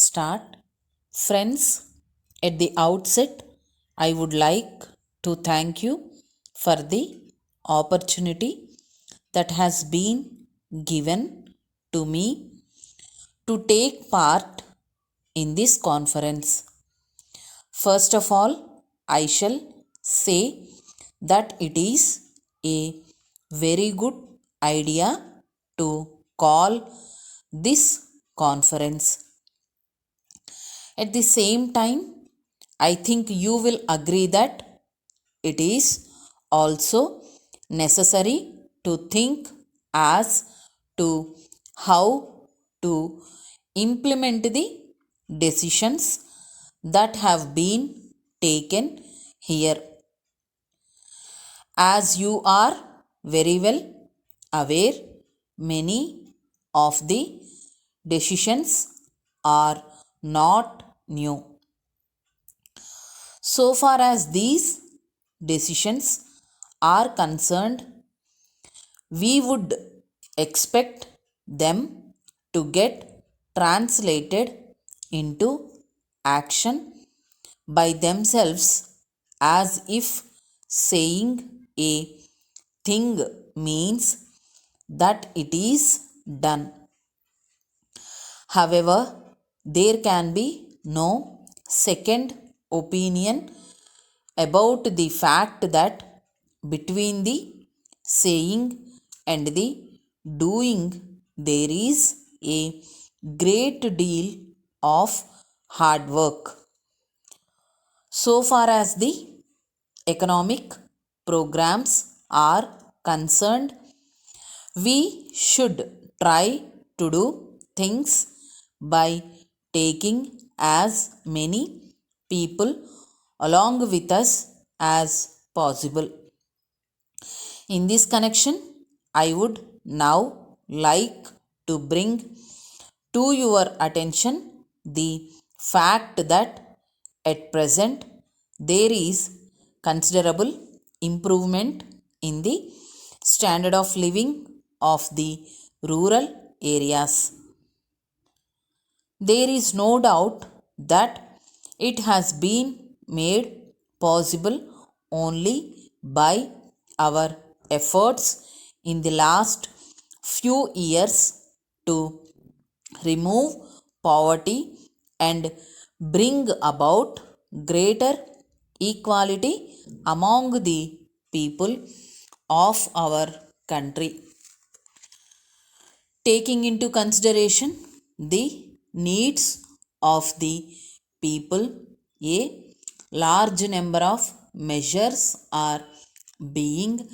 start. Friends, at the outset, I would like to thank you for the opportunity that has been given to me to take part in this conference. First of all, I shall say that it is a very good idea to call this conference. At the same time, I think you will agree that it is also necessary to think as to how to implement the decisions that have been taken here. As you are very well aware, many of the decisions are not new. So far as these decisions are concerned, we would expect them to get translated into action by themselves, as if saying a thing means that it is done. However, there can be no second opinion about the fact that between the saying and the doing there is a great deal of hard work. So far as the economic programs are concerned, we should try to do things by taking as many people along with us as possible. In this connection, I would now like to bring to your attention the fact that at present there is considerable improvement in the standard of living of the rural areas. There is no doubt that it has been made possible only by our efforts in the last few years to remove poverty and bring about greater equality among the people of our country. Taking into consideration the needs of the people, a large number of measures are being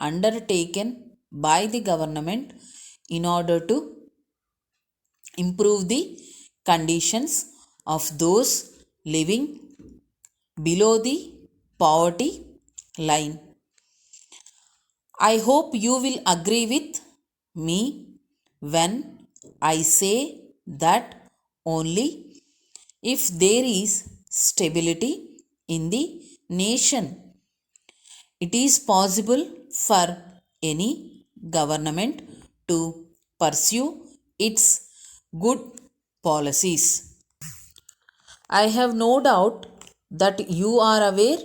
undertaken by the government in order to improve the conditions of those living below the poverty line. I hope you will agree with me when I say that only if there is stability in the nation, it is possible for any government to pursue its good policies. I have no doubt that you are aware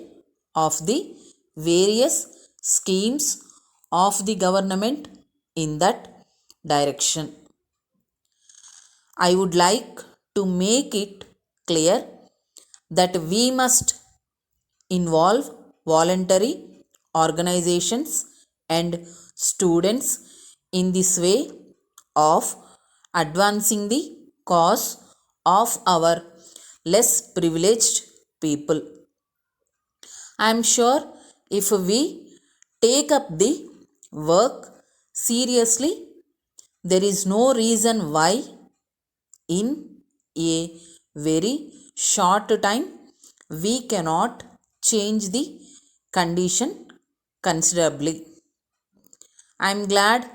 of the various schemes of the government in that direction. I would like to make it clear that we must involve voluntary organizations and students in this way of advancing the cause of our less privileged people. I am sure if we take up the work seriously, there is no reason why in a very short time we cannot change the condition considerably. I am glad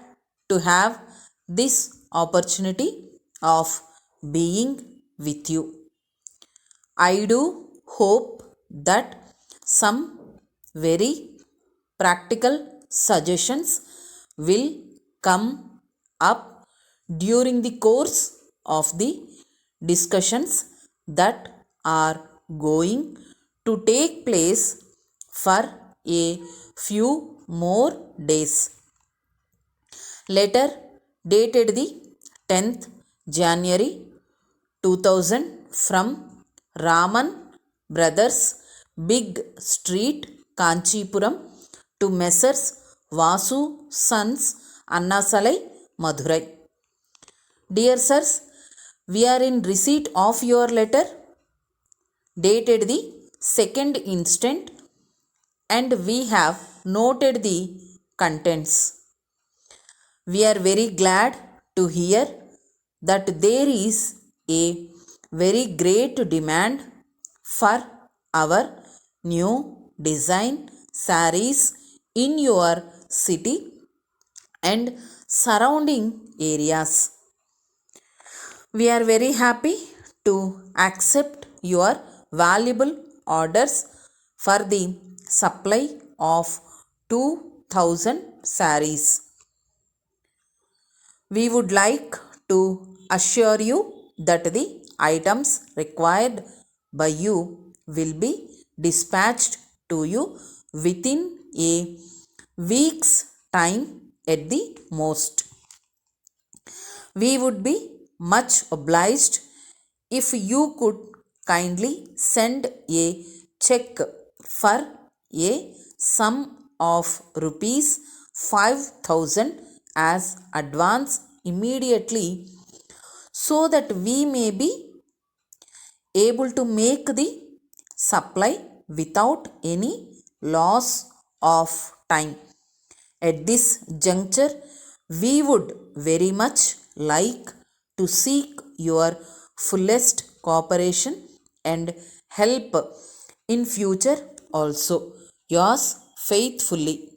to have this opportunity of being with you. I do hope that some very practical suggestions will come up during the course of the discussions that are going to take place for a few more days. Letter dated the 10th January 2000 from Raman Brothers, Big Street, Kanchipuram to Messrs. Vasu Sons, Annasalai, Madurai. Dear sirs, we are in receipt of your letter dated the 2nd instant and we have noted the contents. We are very glad to hear that there is a very great demand for our new design sarees in your city and surrounding areas. We are very happy to accept your valuable orders for the supply of 2000 sarees. We would like to assure you that the items required by you will be dispatched to you within a week's time at the most. We would be much obliged if you could kindly send a check for a sum of rupees 5,000 as advance immediately so that we may be able to make the supply without any loss of time. At this juncture, we would very much like to seek your fullest cooperation and help in future also. Yours faithfully,